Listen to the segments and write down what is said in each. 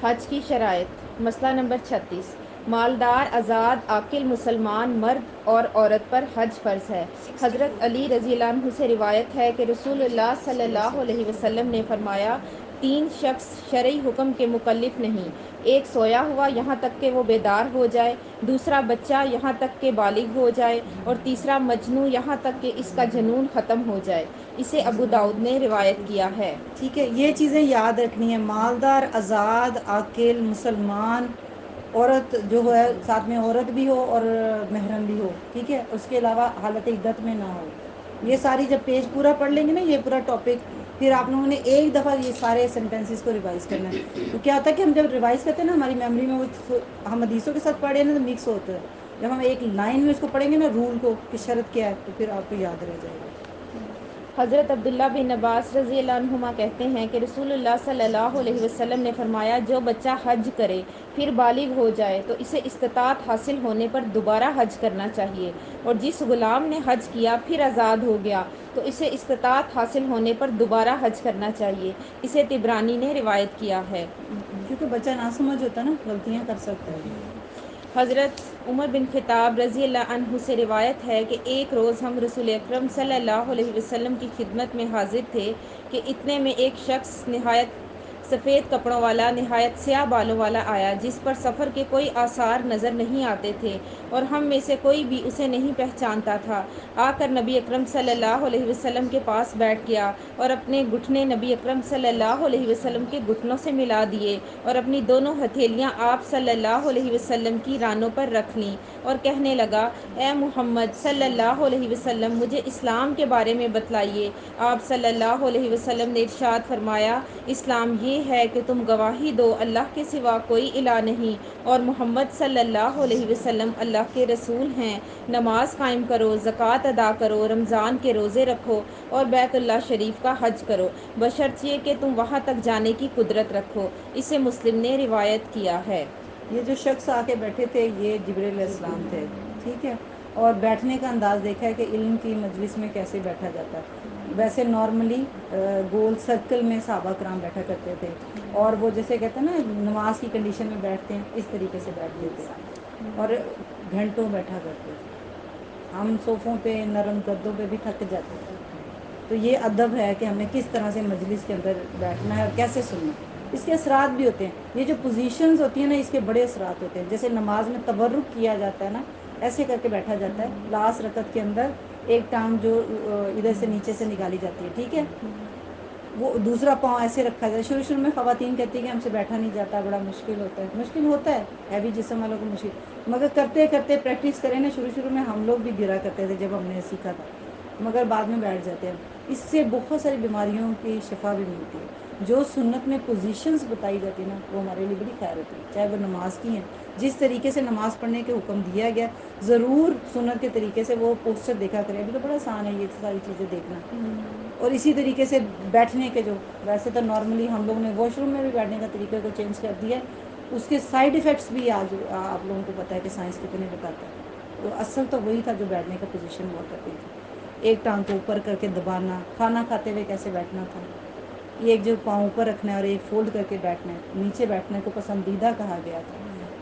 حج کی شرائط۔ مسئلہ نمبر 36۔ مالدار آزاد عاقل مسلمان مرد اور عورت پر حج فرض ہے۔ حضرت علی رضی اللہ عنہ سے روایت ہے کہ رسول اللہ صلی اللہ علیہ وسلم نے فرمایا، تین شخص شرعی حکم کے مکلف نہیں، ایک سویا ہوا یہاں تک کہ وہ بیدار ہو جائے، دوسرا بچہ یہاں تک کہ بالغ ہو جائے، اور تیسرا مجنون یہاں تک کہ اس کا جنون ختم ہو جائے۔ اسے ابو داؤد نے روایت کیا ہے۔ ٹھیک ہے، یہ چیزیں یاد رکھنی ہے، مالدار آزاد عاقل مسلمان، عورت جو ہے ساتھ میں عورت بھی ہو اور محرم بھی ہو، ٹھیک ہے، اس کے علاوہ حالت عدت میں نہ ہو۔ یہ ساری جب پیج پورا پڑھ لیں گے نا، یہ پورا ٹاپک، پھر آپ لوگوں نے ایک دفعہ یہ سارے سینٹینسز کو ریوائز کرنا ہے۔ تو کیا ہوتا ہے کہ ہم جب ریوائز کرتے ہیں نا، ہماری میموری میں وہ ہم حدیثوں کے ساتھ پڑھے نا تو مکس ہوتا ہے، جب ہم ایک لائن میں اس کو پڑھیں گے نا، رول کو کہ شرط کیا ہے، تو پھر آپ کو یاد رہ جائے گا۔ حضرت عبداللہ بن عباس رضی اللہ عنہما کہتے ہیں کہ رسول اللہ صلی اللہ علیہ وسلم نے فرمایا، جو بچہ حج کرے پھر بالغ ہو جائے تو اسے استطاعت حاصل ہونے پر دوبارہ حج کرنا چاہیے، اور جس غلام نے حج کیا پھر آزاد ہو گیا تو اسے استطاعت حاصل ہونے پر دوبارہ حج کرنا چاہیے۔ اسے طبرانی نے روایت کیا ہے۔ کیونکہ بچہ نہ سمجھ ہوتا ہے نا، غلطیاں کر سکتا ہے۔ حضرت عمر بن خطاب رضی اللہ عنہ سے روایت ہے کہ ایک روز ہم رسول اکرم صلی اللہ علیہ وسلم کی خدمت میں حاضر تھے کہ اتنے میں ایک شخص نہایت سفید کپڑوں والا، نہایت سیاہ بالوں والا آیا، جس پر سفر کے کوئی آثار نظر نہیں آتے تھے اور ہم میں سے کوئی بھی اسے نہیں پہچانتا تھا۔ آ کر نبی اکرم صلی اللہ علیہ وسلم کے پاس بیٹھ گیا اور اپنے گھٹنے نبی اکرم صلی اللہ علیہ وسلم کے گھٹنوں سے ملا دیے اور اپنی دونوں ہتھیلیاں آپ صلی اللہ علیہ وسلم کی رانوں پر رکھ لیں اور کہنے لگا، اے محمد صلی اللہ علیہ وسلم، مجھے اسلام کے بارے میں بتلائیے۔ آپ صلی اللہ علیہ وسلم نے ارشاد فرمایا، اسلام یہ ہے کہ تم گواہی دو اللہ کے سوا کوئی الہ نہیں اور محمد صلی اللہ علیہ وسلم اللہ کے رسول ہیں، نماز قائم کرو، زکوٰۃ ادا کرو، رمضان کے روزے رکھو اور بیت اللہ شریف کا حج کرو، بشرط یہ کہ تم وہاں تک جانے کی قدرت رکھو۔ اسے مسلم نے روایت کیا ہے۔ یہ جو شخص آ کے بیٹھے تھے یہ جبریل علیہ السلام تھے، ٹھیک ہے، اور بیٹھنے کا انداز دیکھا ہے کہ علم کی مجلس میں کیسے بیٹھا جاتا ہے۔ ویسے نارملی گول سرکل میں صحابہ کرام بیٹھا کرتے تھے، اور وہ جیسے کہتے ہیں نا نماز کی کنڈیشن میں بیٹھتے ہیں، اس طریقے سے بیٹھتے تھے اور گھنٹوں بیٹھا کرتے تھے۔ ہم صوفوں پہ، نرم گدوں پہ بھی تھک جاتے ہیں۔ تو یہ ادب ہے کہ ہمیں کس طرح سے مجلس کے اندر بیٹھنا ہے اور کیسے سننا ہے۔ اس کے اثرات بھی ہوتے ہیں، یہ جو پوزیشنز ہوتی ہیں نا، اس کے بڑے اثرات ہوتے ہیں۔ جیسے نماز میں تبرک کیا جاتا ہے نا، ایسے کر کے بیٹھا جاتا ہے، لاس رکعت کے اندر ایک ٹانگ جو ادھر سے نیچے سے نکالی جاتی ہے، ٹھیک ہے، وہ دوسرا پاؤں ایسے رکھا جائے۔ شروع میں خواتین کہتی ہیں کہ ہم سے بیٹھا نہیں جاتا، بڑا مشکل ہوتا ہے۔ مشکل ہوتا ہے، ہیوی جسم والوں کو مشکل، مگر کرتے کرتے پریکٹس کریں نا، شروع میں ہم لوگ بھی گرا کرتے تھے جب ہم نے سیکھا تھا، مگر بعد میں بیٹھ جاتے ہیں۔ اس سے بہت ساری بیماریوں کی شفا بھی ملتی ہے۔ جو سنت میں پوزیشنز بتائی جاتی ہیں نا، وہ ہمارے لیے بڑی خیر ہوتی ہے، چاہے وہ نماز کی ہیں، جس طریقے سے نماز پڑھنے کے حکم دیا گیا، ضرور سنت کے طریقے سے وہ پوسچر دیکھا کریں۔ ابھی تو بڑا آسان ہے یہ ساری چیزیں دیکھنا۔ اور اسی طریقے سے بیٹھنے کے جو، ویسے تو نارملی ہم لوگوں نے واش روم میں بھی بیٹھنے کا طریقے کو چینج کر دیا ہے، اس کے سائیڈ ایفیکٹس بھی آج آپ لوگوں کو پتہ ہے کہ سائنس کتنے بتاتا ہے۔ تو اصل تو وہی تھا جو بیٹھنے کا پوزیشن ہوا کرتی تھی، ایک ٹانگ کو اوپر کر کے دبانا، کھانا کھاتے ہوئے کیسے بیٹھنا تھا، ایک جو پاؤں اوپر رکھنا ہے اور ایک فولڈ کر کے بیٹھنا ہے، نیچے بیٹھنے کو پسندیدہ کہا گیا تھا۔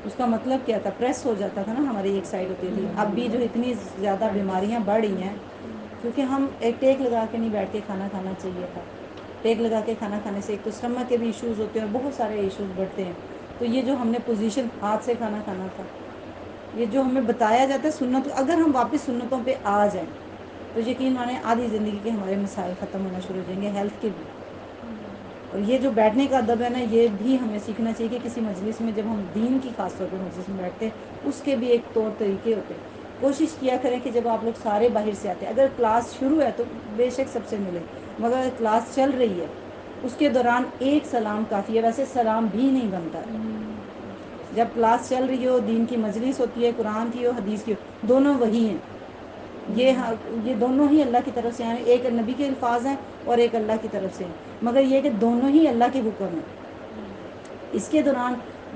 اس کا مطلب کیا تھا؟ پریس ہو جاتا تھا نا، ہماری ایک سائڈ ہوتی تھی۔ اب بھی جو اتنی زیادہ بیماریاں بڑھ رہی ہیں، کیونکہ ہم ایک ٹیک لگا کے نہیں بیٹھ کے کھانا کھانا چاہیے تھا۔ ٹیک لگا کے کھانا کھانے سے ایک تو اسٹمک کے بھی ایشوز ہوتے ہیں اور بہت سارے ایشوز بڑھتے ہیں۔ تو یہ جو ہم نے پوزیشن ہاتھ سے کھانا کھانا تھا، یہ جو ہمیں بتایا جاتا ہے سنت، اگر ہم واپس سنتوں پہ آ جائیں تو یقین مانیں آدھی زندگی کے ہمارے مسائل ختم ہونا شروع ہو جائیں گے، ہیلتھ کے بھی۔ اور یہ جو بیٹھنے کا ادب ہے نا، یہ بھی ہمیں سیکھنا چاہیے کہ کسی مجلس میں جب ہم دین کی خاص طور پہ مجلس میں بیٹھتے ہیں، اس کے بھی ایک طور طریقے ہوتے ہیں۔ کوشش کیا کریں کہ جب آپ لوگ سارے باہر سے آتے ہیں، اگر کلاس شروع ہے تو بے شک سب سے ملیں، مگر اگر کلاس چل رہی ہے اس کے دوران ایک سلام کافی ہے، ویسے سلام بھی نہیں بنتا ہے۔ جب کلاس چل رہی ہو، دین کی مجلس ہوتی ہے، قرآن کی ہو، حدیث کی ہو، دونوں وہی ہیں۔ یہ دونوں ہی اللہ کی طرف سے ہیں، ایک نبی کے الفاظ ہیں اور ایک اللہ کی طرف سے ہیں، مگر یہ کہ دونوں ہی اللہ کے حکم ہیں۔ اس کے دوران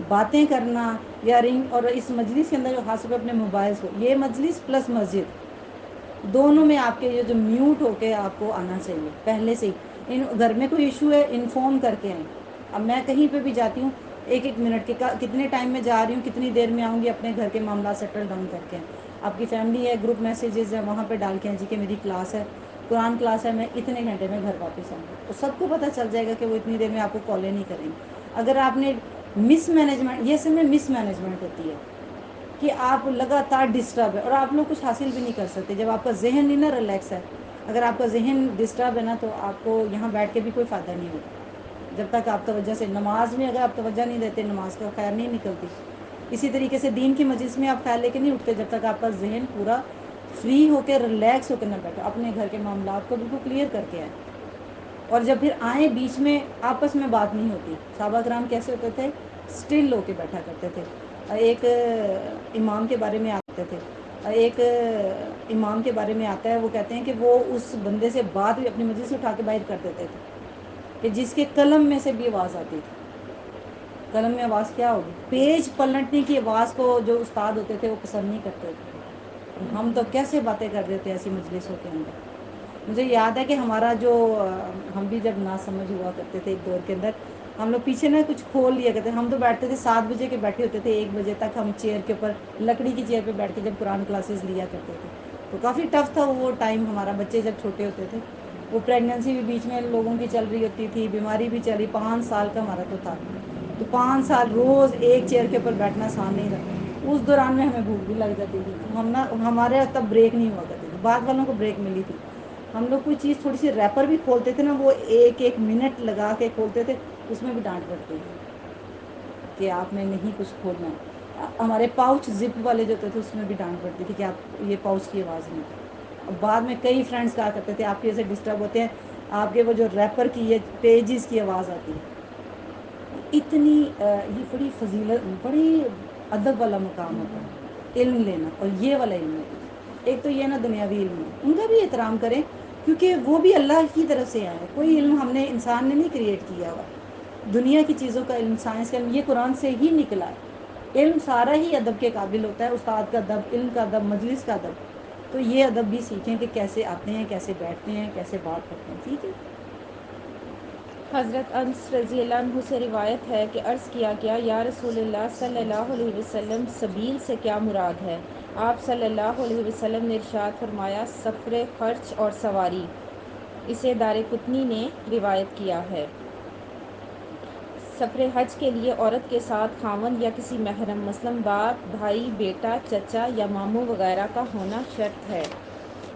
باتیں کرنا یا رنگ، اور اس مجلس کے اندر جو خاص طور پہ اپنے موبائلس کو، یہ مجلس پلس مسجد دونوں میں آپ کے یہ جو میوٹ ہو کے آپ کو آنا چاہیے پہلے سے ہی۔ گھر میں کوئی ایشو ہے انفارم کر کے آئیں۔ اب میں کہیں پہ بھی جاتی ہوں ایک ایک منٹ کے کتنے ٹائم میں جا رہی ہوں، کتنی دیر میں آؤں گی، اپنے گھر کے معاملات سیٹل ڈاؤن کر کے. آپ کی فیملی ہے، گروپ میسیجز ہیں، وہاں پہ ڈال کے ہیں جی کہ میری کلاس ہے، قرآن کلاس ہے، میں اتنے گھنٹے میں گھر واپس آؤں گا، تو سب کو پتہ چل جائے گا کہ وہ اتنی دیر میں آپ کو کالیں نہیں کریں گے. اگر آپ نے مس مینجمنٹ، یہ سب میں مس مینجمنٹ ہوتی ہے کہ آپ لگاتار ڈسٹرب ہے اور آپ لوگ کچھ حاصل بھی نہیں کر سکتے جب آپ کا ذہن نہیں نا ریلیکس ہے. اگر آپ کا ذہن ڈسٹرب ہے نا تو آپ کو یہاں بیٹھ کے بھی کوئی فائدہ نہیں ہوگا. جب تک آپ توجہ سے نماز میں اگر آپ توجہ نہیں دیتے، نماز کا خیر نہیں نکلتی. اسی طریقے سے دین کی مجلس میں آپ خیال لے کے نہیں اٹھتے جب تک آپ کا ذہن پورا فری ہو کے ریلیکس ہو کے نہ بیٹھے، اپنے گھر کے معاملات کو بالکل کلیئر کر کے آئے. اور جب پھر آئیں بیچ میں آپس میں بات نہیں ہوتی. صحابہ کرام کیسے ہوتے تھے؟ اسٹل ہو کے بیٹھا کرتے تھے. ایک امام کے بارے میں آتے تھے، ایک امام کے بارے میں آتا ہے، وہ کہتے ہیں کہ وہ اس بندے سے بات بھی اپنی مجلس سے اٹھا کے باہر کر دیتے تھے کہ جس کے قلم میں سے بھی آواز آتی تھی. قلم میں آواز کیا ہوگی؟ پیج پلٹنے کی آواز کو جو استاد ہوتے تھے وہ پسند نہیں کرتے تھے. ہم تو کیسے باتیں کر رہے تھے ایسی مجلسوں کے اندر. مجھے یاد ہے کہ ہمارا جو ہم بھی جب نا سمجھ ہوا کرتے تھے ایک دور کے اندر، ہم لوگ پیچھے نا کچھ کھول لیا کرتے. ہم تو بیٹھتے تھے 7 بجے کے بیٹھے ہوتے تھے، 1 بجے تک ہم چیئر کے اوپر لکڑی کی چیئر پہ بیٹھ کے جب قرآن کلاسز لیا کرتے تھے. تو کافی ٹف تھا وہ ٹائم ہمارا، بچے جب چھوٹے ہوتے تھے. وہ پریگنینسی بھی بیچ میں لوگوں کی چل رہی ہوتی تھی، بیماری بھی چلی. 5 سال کا ہمارا تو تھا، تو 5 سال روز ایک چیئر کے اوپر بیٹھنا آسان نہیں تھا. اس دوران میں ہمیں بھوک بھی لگ جاتی تھی. ہمارے تب بریک نہیں ہوا کرتی تھی، بعد والوں کو بریک ملی تھی. ہم لوگ کوئی چیز تھوڑی سی ریپر بھی کھولتے تھے نا، وہ ایک ایک منٹ لگا کے کھولتے تھے، اس میں بھی ڈانٹ پڑتی تھی کہ آپ نے نہیں کچھ کھولنا. ہمارے پاؤچ زپ والے جو ہوتے تھے اس میں بھی ڈانٹ پڑتی تھی کہ آپ یہ پاؤچ کی آواز نہیں تھی. اور بعد میں کئی فرینڈس کہا کرتے تھے آپ کے ایسے ڈسٹرب ہوتے ہیں، آپ کے وہ جو ریپر کی یہ پیجز کی آواز آتی ہے. اتنی یہ بڑی فضیلت، بڑی ادب والا مقام ہوتا ہے علم لینا. اور یہ والا علم ہے، ایک تو یہ نا دنیاوی علم ہے، ان کا بھی احترام کریں کیونکہ وہ بھی اللہ کی طرف سے آئے ہیں. کوئی علم ہم نے انسان نے نہیں کریٹ کیا ہوا. دنیا کی چیزوں کا علم، سائنس کا علم، یہ قرآن سے ہی نکلا ہے. علم سارا ہی ادب کے قابل ہوتا ہے، استاد کا ادب، علم کا ادب، مجلس کا ادب. تو یہ ادب بھی سیکھیں کہ کیسے آتے ہیں، کیسے بیٹھتے ہیں، کیسے بات کرتے ہیں. ٹھیک ہے. حضرت انس رضی اللہ عنہ سے روایت ہے کہ عرض کیا گیا یا رسول اللہ صلی اللہ علیہ وسلم سبیل سے کیا مراد ہے؟ آپ صلی اللہ علیہ وسلم نے ارشاد فرمایا سفر خرچ اور سواری. اسے دارقطنی نے روایت کیا ہے. سفر حج کے لیے عورت کے ساتھ خاوند یا کسی محرم مثلاً باپ، بھائی، بیٹا، چچا یا ماموں وغیرہ کا ہونا شرط ہے.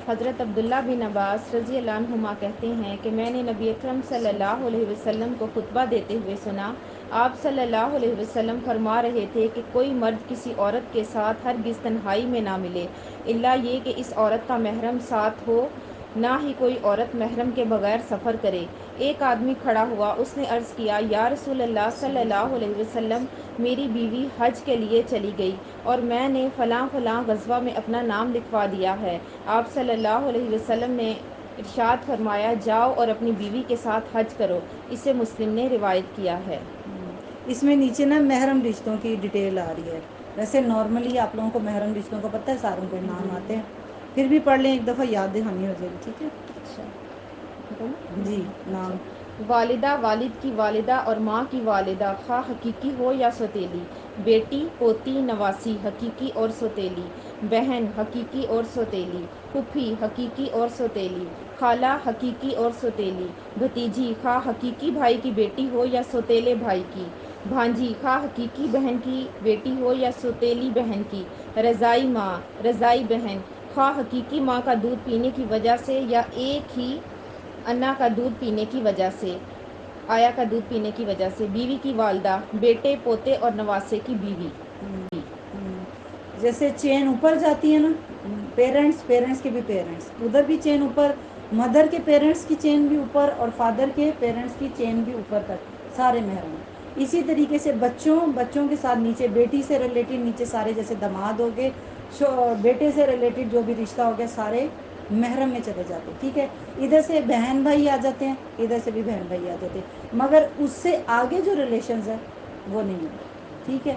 حضرت عبداللہ بن عباس رضی اللہ عنہما کہتے ہیں کہ میں نے نبی اکرم صلی اللہ علیہ وسلم کو خطبہ دیتے ہوئے سنا. آپ صلی اللہ علیہ وسلم فرما رہے تھے کہ کوئی مرد کسی عورت کے ساتھ ہرگز تنہائی میں نہ ملے الا یہ کہ اس عورت کا محرم ساتھ ہو، نہ ہی کوئی عورت محرم کے بغیر سفر کرے. ایک آدمی کھڑا ہوا، اس نے عرض کیا یا رسول اللہ صلی اللہ علیہ وسلم میری بیوی حج کے لیے چلی گئی اور میں نے فلاں فلاں غزوہ میں اپنا نام لکھوا دیا ہے. آپ صلی اللہ علیہ وسلم نے ارشاد فرمایا جاؤ اور اپنی بیوی کے ساتھ حج کرو. اسے مسلم نے روایت کیا ہے. اس میں نیچے نا محرم رشتوں کی ڈیٹیل آ رہی ہے. ویسے نارملی آپ لوگوں کو محرم رشتوں کو پتہ ہے، ساروں کے نام آتے ہیں، پھر بھی پڑھ لیں ایک دفعہ، یاد دہانی ہو جائے گی. ٹھیک ہے. اچھا جی اچھا. نام. والدہ، والد کی والدہ اور ماں کی والدہ خواہ حقیقی ہو یا سوتیلی. بیٹی، پوتی، نواسی حقیقی اور سوتیلی. بہن حقیقی اور سوتیلی. پھوپھی حقیقی اور سوتیلی. خالہ حقیقی اور سوتیلی. بھتیجی خواہ حقیقی بھائی کی بیٹی ہو یا سوتیلے بھائی کی. بھانجی خواہ حقیقی بہن کی بیٹی ہو یا سوتیلی بہن کی. رضائی ماں، رضائی بہن خواہ حقیقی ماں کا دودھ پینے کی وجہ سے یا ایک ہی انا کا دودھ پینے کی وجہ سے، آیا کا دودھ پینے کی وجہ سے. بیوی کی والدہ، بیٹے، پوتے اور نواسے کی بیوی. جیسے چین اوپر جاتی ہے نا، پیرنٹس کے بھی پیرنٹس، ادھر بھی چین اوپر، مدر کے پیرنٹس کی چین بھی اوپر اور فادر کے پیرنٹس کی چین بھی اوپر تک، سارے محرم. اسی طریقے سے بچوں کے ساتھ نیچے بیٹی سے ریلیٹڈ نیچے سارے، جیسے داماد ہو گئے، بیٹے سے ریلیٹڈ جو بھی رشتہ ہو گیا سارے محرم میں چلے جاتے. ٹھیک ہے. ادھر سے بہن بھائی آ جاتے ہیں، ادھر سے بھی بہن بھائی آ جاتے ہیں، مگر اس سے آگے جو ریلیشنز ہیں وہ نہیں ہیں. ٹھیک ہے.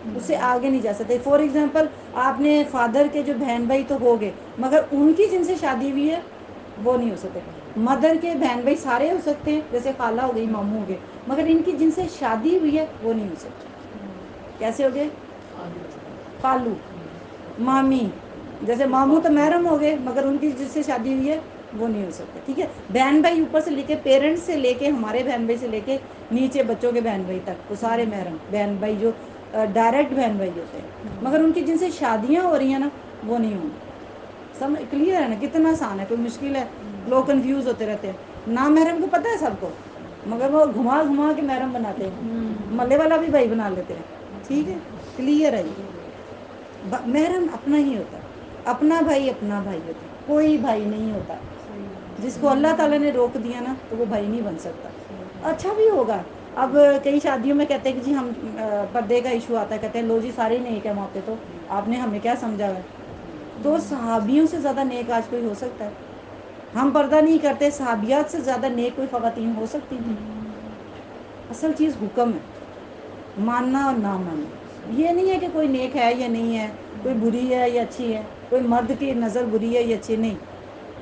اس سے آگے نہیں جا سکتے. فار ایگزامپل آپ نے فادر کے جو بہن بھائی تو ہو گئے، مگر ان کی جن سے شادی ہوئی ہے وہ نہیں ہو سکتے. مدر کے بہن بھائی سارے ہو سکتے ہیں، جیسے خالہ ہو گئی، ماموں ہو گئے، مگر ان کی جن سے شادی ہوئی ہے وہ نہیں ہو سکتی. کیسے ہو گئے؟ خالو، مامی. جیسے ماموں تو محرم ہو گئے، مگر ان کی جس سے شادی ہوئی ہے وہ نہیں ہو سکتے. ٹھیک ہے. بہن بھائی اوپر سے لے کے پیرنٹس سے لے کے ہمارے بہن بھائی سے لے کے نیچے بچوں کے بہن بھائی تک وہ سارے محرم بہن بھائی جو ڈائریکٹ بہن بھائی ہوتے ہیں، مگر ان کی جن سے شادیاں ہو رہی ہیں نا وہ نہیں ہوں گی. سمجھ کلیئر ہے نا؟ کتنا آسان ہے، کوئی مشکل ہے؟ لوگ کنفیوز ہوتے رہتے ہیں. نام محرم کو پتہ ہے سب کو، مگر وہ گھما گھما کے محرم بناتے ہیں، ملے والا بھی بھائی بنا لیتے ہیں. ٹھیک ہے، کلیئر ہے. محرم اپنا ہی ہوتا ہے، اپنا بھائی اپنا بھائی ہوتا ہے، کوئی بھائی نہیں ہوتا. جس کو اللہ تعالیٰ نے روک دیا نا تو وہ بھائی نہیں بن سکتا. اچھا بھی ہوگا. اب کئی شادیوں میں کہتے ہیں کہ جی ہم پردے کا ایشو آتا ہے، کہتے ہیں لو جی سارے نیک ہے وہاں پہ، تو آپ نے ہمیں کیا سمجھا ہے؟ تو صحابیوں سے زیادہ نیک آج کوئی ہو سکتا ہے؟ ہم پردہ نہیں کرتے، صحابیات سے زیادہ نیک کوئی خواتین ہو سکتی تھی؟ اصل چیز حکم ہے، ماننا اور نہ ماننا. یہ نہیں ہے کہ کوئی نیک ہے یا نہیں ہے، کوئی بری ہے یا اچھی ہے، کوئی مرد کی نظر بری ہے یا اچھی نہیں.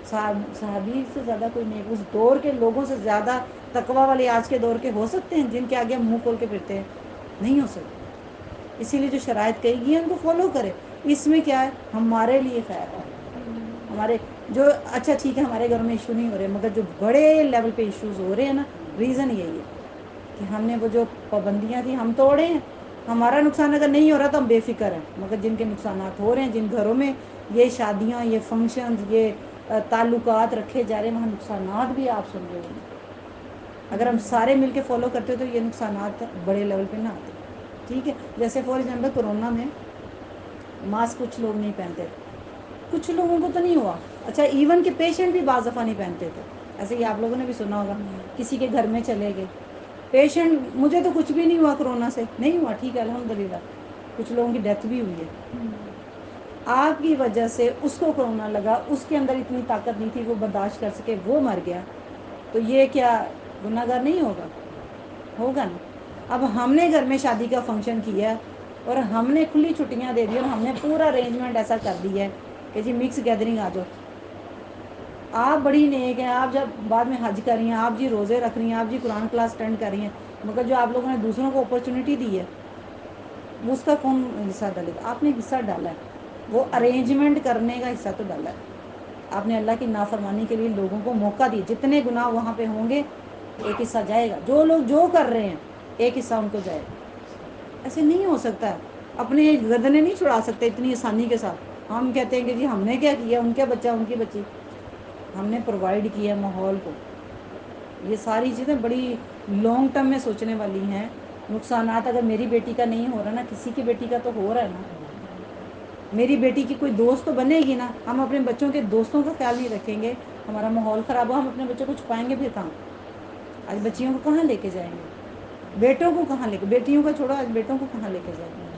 صحابی سے زیادہ کوئی نیک اس دور کے لوگوں سے زیادہ تقوی والے آج کے دور کے ہو سکتے ہیں جن کے آگے ہم منہ کھول کے پھرتے ہیں؟ نہیں ہو سکتے. اسی لیے جو شرائط کہی گئی ہے ان کو فالو کرے. اس میں کیا ہے؟ ہمارے لیے خیر ہے. ہمارے جو اچھا ٹھیک ہے ہمارے گھروں میں ایشو نہیں ہو رہے، مگر جو بڑے لیول پہ ایشوز ہو رہے ہیں نا، ریزن یہی ہے کہ ہم نے وہ جو پابندیاں تھیں ہم توڑے ہیں. ہمارا نقصان اگر نہیں ہو رہا تو ہم بے فکر ہیں، مگر جن کے نقصانات ہو رہے ہیں، جن گھروں میں یہ شادیاں، یہ فنکشنز، یہ تعلقات رکھے جا رہے ہیں، وہاں نقصانات بھی آپ سن رہے ہوں گے. اگر ہم سارے مل کے فالو کرتے تو یہ نقصانات بڑے لیول پہ نہ آتے. ٹھیک ہے. جیسے فار ایگزامپل کرونا میں ماسک کچھ لوگ نہیں پہنتے تھے، کچھ لوگوں کو تو نہیں ہوا. اچھا ایون کہ پیشنٹ بھی بعض دفعہ نہیں پہنتے تھے. ایسے ہی آپ لوگوں نے بھی سنا ہوگا، کسی کے گھر میں چلے گئے پیشنٹ، مجھے تو کچھ بھی نہیں ہوا کرونا سے، نہیں ہوا. ٹھیک ہے الحمدللہ. کچھ لوگوں کی ڈیتھ بھی ہوئی ہے. آپ کی وجہ سے اس کو کرونا لگا، اس کے اندر اتنی طاقت نہیں تھی وہ برداشت کر سکے، وہ مر گیا، تو یہ کیا گناہ گار نہیں ہوگا؟ ہوگا نا. اب ہم نے گھر میں شادی کا فنکشن کیا اور ہم نے کھلی چھٹیاں دے دی اور ہم نے پورا ارینجمنٹ ایسا کر دیا ہے کہ جی مکس گیدرنگ آ جاؤ. آپ بڑی نیک ہیں، آپ جب بعد میں حج کر رہی ہیں، آپ جی روزے رکھ رہی ہیں، آپ جی قرآن کلاس اٹینڈ کر رہی ہیں، مگر جو آپ لوگوں نے دوسروں کو اپرچونیٹی دی ہے اس کا کون حصہ ڈالے گا؟ آپ نے حصہ ڈالا ہے، وہ ارینجمنٹ کرنے کا حصہ تو ڈالا ہے. آپ نے اللہ کی نافرمانی کے لیے لوگوں کو موقع دی، جتنے گناہ وہاں پہ ہوں گے ایک حصہ جائے گا. جو لوگ جو کر رہے ہیں ایک حصہ ان کو جائے گا. ایسے نہیں ہو سکتا ہے. اپنے گردنیں نہیں چھڑا سکتے اتنی آسانی کے ساتھ. ہم کہتے ہیں کہ جی ہم نے کیا کیا، ان کا بچہ ان کی بچی، ہم نے پرووائڈ کیا ماحول کو. یہ ساری چیزیں بڑی لانگ ٹرم میں سوچنے والی ہیں. نقصانات اگر میری بیٹی کا نہیں ہو رہا نا، کسی کی بیٹی کا تو ہو رہا ہے نا. میری بیٹی کی کوئی دوست تو بنے گی نا. ہم اپنے بچوں کے دوستوں کا خیال نہیں رکھیں گے، ہمارا ماحول خراب ہو، ہم اپنے بچوں کو چھپائیں گے پھر کہاں؟ آج بچیوں کو کہاں لے کے جائیں گے؟ بیٹوں کو کہاں لے کے، بیٹیوں کا چھوڑو آج بیٹوں کو کہاں لے کے جائیں گے؟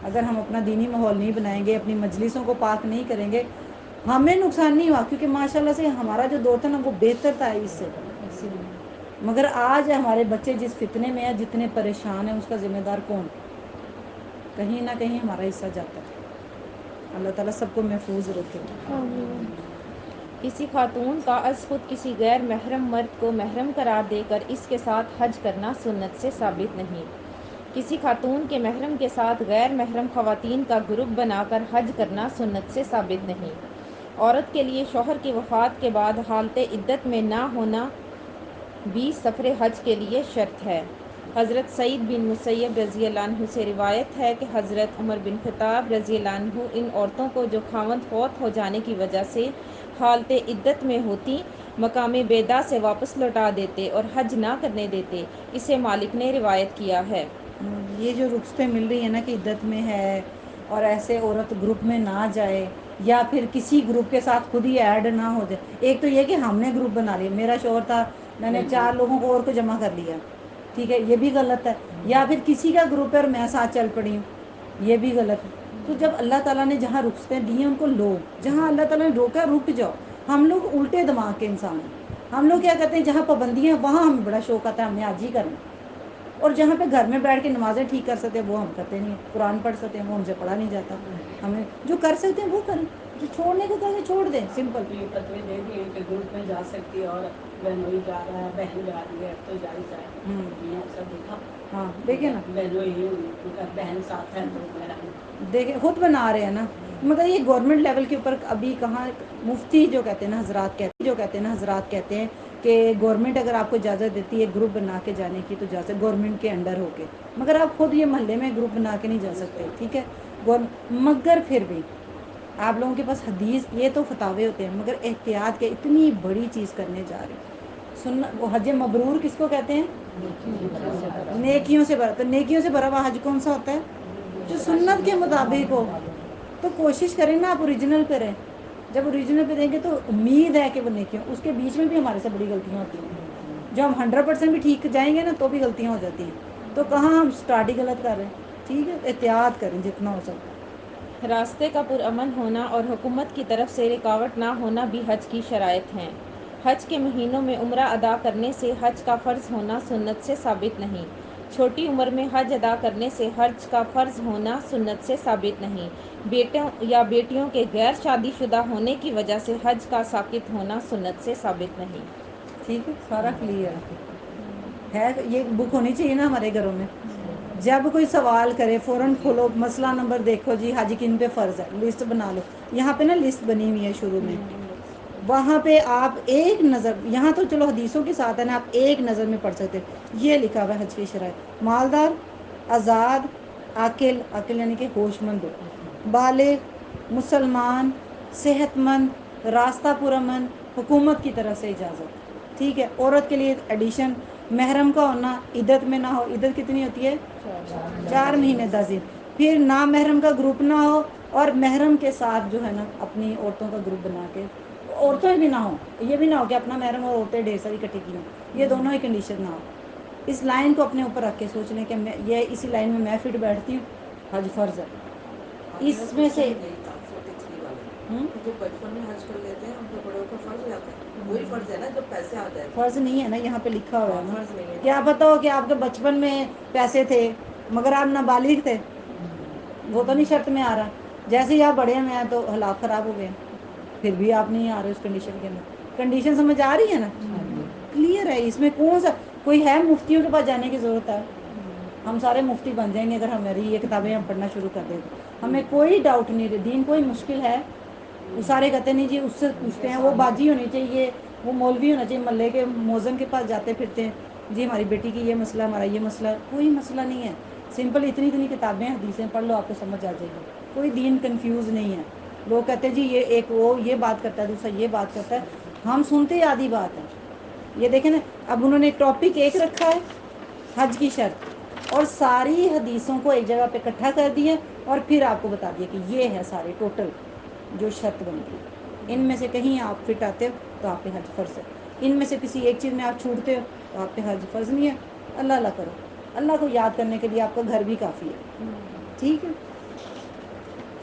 اگر ہم اپنا دینی ماحول نہیں بنائیں گے، اپنی مجلسوں کو پاک نہیں کریں گے. ہمیں نقصان نہیں ہوا کیونکہ ماشاء اللہ سے ہمارا جو دور تھا نا وہ بہتر تھا اس سے. مگر آج ہمارے بچے جس فتنے میں ہیں، جتنے پریشان ہیں، اس کا ذمہ دار کون؟ کہیں نہ کہیں ہمارا حصہ جاتا ہے. اللہ تعالیٰ سب کو محفوظ رکھے. کسی خاتون کا از خود کسی غیر محرم مرد کو محرم قرار دے کر اس کے ساتھ حج کرنا سنت سے ثابت نہیں. کسی خاتون کے محرم کے ساتھ غیر محرم خواتین کا گروپ بنا کر حج کرنا سنت سے ثابت نہیں. عورت کے لیے شوہر کی وفات کے بعد حالت عدت میں نہ ہونا بھی سفر حج کے لیے شرط ہے. حضرت سعید بن مسیب رضی اللہ عنہ سے روایت ہے کہ حضرت عمر بن خطاب رضی اللہ عنہ ان عورتوں کو جو خاوند فوت ہو جانے کی وجہ سے حالت عدت میں ہوتی مقام بیدا سے واپس لوٹا دیتے اور حج نہ کرنے دیتے. اسے مالک نے روایت کیا ہے. یہ جو رخصتیں مل رہی ہیں نا کہ عدت میں ہے اور ایسے عورت گروپ میں نہ جائے یا پھر کسی گروپ کے ساتھ خود ہی ایڈ نہ ہو جائے. ایک تو یہ کہ ہم نے گروپ بنا لیا، میرا شوہر تھا، میں نے 4 لوگوں کو اور کو جمع کر لیا، ٹھیک ہے، یہ بھی غلط ہے. یا پھر کسی کا گروپ ہے اور میں ساتھ چل پڑی ہوں، یہ بھی غلط ہے. تو جب اللہ تعالیٰ نے جہاں رخصتیں دی ہیں ان کو لو، جہاں اللہ تعالیٰ نے روکا رک جاؤ. ہم لوگ الٹے دماغ کے انسان ہیں. ہم لوگ کیا کرتے ہیں جہاں پابندیاں وہاں ہمیں بڑا شوق آتا ہے ہم نے آج ہی کرنا، اور جہاں پہ گھر میں بیٹھ کے نمازیں ٹھیک کر سکتے ہیں وہ ہم کرتے نہیں ہیں. قرآن پڑھ سکتے ہیں وہ ہم سے پڑھا نہیں جاتا. ہمیں جو کر سکتے ہیں وہ کریں. تو چھوڑنے کو کہتے چھوڑ دیں سمپل. تو یہ فتوی دے دیے کہ گروپ میں جا سکتی ہے اور بہنوئی جا رہا ہے بہن جا رہی ہے تو جائز ہے. یہ اکثر دیکھا. ہاں دیکھیں نا بہنوئی بہن ساتھ ہے تو بہن دیکھیں خود بنا رہے ہیں نا. مگر یہ گورنمنٹ لیول کے اوپر ابھی کہاں مفتی جو کہتے ہیں نا حضرات کہتے ہیں کہ گورنمنٹ اگر آپ کو اجازت دیتی ہے گروپ بنا کے جانے کی تو جا سکتے گورنمنٹ کے انڈر ہو کے, مگر آپ خود یہ محلے میں گروپ بنا کے نہیں جا سکتے. ٹھیک ہے. مگر پھر بھی آپ لوگوں کے پاس حدیث یہ تو فتاوے ہوتے ہیں مگر احتیاط کے اتنی بڑی چیز کرنے جا رہے ہیں. سننا وہ حج مبرور کس کو کہتے ہیں؟ نیکیوں سے بھرا. تو نیکیوں سے بھرا ہوا حج کون سا ہوتا ہے؟ جو سنت کے مطابق ہو. تو کوشش کریں نا آپ اوریجنل پہ رہیں. جب اوریجنل پہ دیں گے تو امید ہے کہ وہ نیکیوں. اس کے بیچ میں بھی ہمارے سے بڑی غلطیاں ہوتی ہیں. جو ہم 100% بھی ٹھیک جائیں گے نا تو بھی غلطیاں ہو جاتی ہیں. تو کہاں ہم اسٹارٹ ہی غلط کر رہے ہیں. ٹھیک ہے. احتیاط کریں جتنا ہو سکتا ہے. راستے کا پرامن ہونا اور حکومت کی طرف سے رکاوٹ نہ ہونا بھی حج کی شرائط ہیں. حج کے مہینوں میں عمرہ ادا کرنے سے حج کا فرض ہونا سنت سے ثابت نہیں. چھوٹی عمر میں حج ادا کرنے سے حج کا فرض ہونا سنت سے ثابت نہیں. بیٹوں یا بیٹیوں کے غیر شادی شدہ ہونے کی وجہ سے حج کا ساقط ہونا سنت سے ثابت نہیں. ٹھیک ہے. سارا کلیئر ہے. یہ بک ہونی چاہیے نا ہمارے گھروں میں. جب کوئی سوال کرے فوراً کھولو مسئلہ نمبر دیکھو جی حج کن پہ فرض ہے, لسٹ بنا لو. یہاں پہ نا لسٹ بنی ہوئی ہے شروع میں. وہاں پہ آپ ایک نظر, یہاں تو چلو حدیثوں کے ساتھ ہے نا, آپ ایک نظر میں پڑھ سکتے. یہ لکھا ہوا ہے حج کی شرائط. مالدار, آزاد, عاقل یعنی کہ ہوش مند ہو, بالغ, مسلمان, صحت مند, راستہ پرامن, حکومت کی طرف سے اجازت. ٹھیک ہے. عورت کے لیے ایڈیشن محرم کا ہونا, عدت میں نہ ہو. عدت کتنی ہوتی ہے؟ 4 مہینے 10 دن. پھر نامحرم کا گروپ نہ ہو اور محرم کے ساتھ جو ہے نا اپنی عورتوں کا گروپ بنا کے, عورتیں بھی نہ ہوں. یہ بھی نہ ہو کہ اپنا محرم اور عورتیں ڈھیر ساری اکٹھی کی ہوں. یہ دونوں ہی کنڈیشن نہ ہو. اس لائن کو اپنے اوپر رکھ کے سوچ لیں کہ یہ اسی لائن میں میں فٹ بیٹھتی ہوں, حج فرض ہے. اس میں سے جو بچپن میں حج کر لیتے ہیں ان کو بڑوں کا فرض ہو جاتا ہے. وہی فرض ہے نا جب پیسے آ جائے. فرض نہیں ہے نا یہاں پہ لکھا ہوا ہے نا. کیا پتہ ہو کہ آپ کے بچپن میں پیسے تھے مگر آپ نابالغ تھے, وہ تو نہیں شرط میں آ رہا. جیسے ہی آپ بڑے میں ہیں تو حالات خراب ہو گئے ہیں, پھر بھی آپ نہیں آ رہے اس کنڈیشن کے اندر. کنڈیشن سمجھ آ رہی ہے نا. کلیئر ہے. اس میں کون سا کوئی ہے مفتیوں کے پاس جانے کی ضرورت ہے؟ ہم سارے مفتی بن جائیں گے اگر ہماری یہ کتابیں ہم پڑھنا شروع کر دیں تو. ہمیں کوئی ڈاؤٹ نہیں ہے. دین کوئی مشکل ہے؟ وہ سارے کہتے نہیں جی اس سے پوچھتے ہیں, وہ باجی ہونی چاہیے, وہ مولوی ہونا چاہیے, محلے کے موذن کے پاس جاتے پھرتے ہیں جی ہماری بیٹی کی یہ مسئلہ, ہمارا یہ مسئلہ. کوئی مسئلہ نہیں ہے. سمپل اتنی اتنی کتابیں حدیثیں پڑھ لو, آپ کو سمجھ آ جائے گی. کوئی دین کنفیوز نہیں ہے. لوگ کہتے ہیں جی یہ ایک وہ یہ بات کرتا ہے, دوسرا یہ بات کرتا ہے. ہم سنتے ہی آدھی بات ہے. یہ دیکھیں نا, اب انہوں نے ٹاپک ایک رکھا ہے حج کی شرط, اور ساری حدیثوں کو ایک جگہ پہ اکٹھا کر دیا اور پھر آپ کو بتا دیا کہ یہ ہے سارے ٹوٹل جو شرط بنتی ہے. ان میں سے کہیں آپ فٹ آتے ہو تو آپ پہ حج فرض ہے. ان میں سے کسی ایک چیز میں آپ چھوٹتے ہو تو آپ پہ حج فرض نہیں ہے. اللہ اللہ کرو. اللہ کو یاد کرنے کے لیے آپ کا گھر بھی کافی ہے. ٹھیک ہے.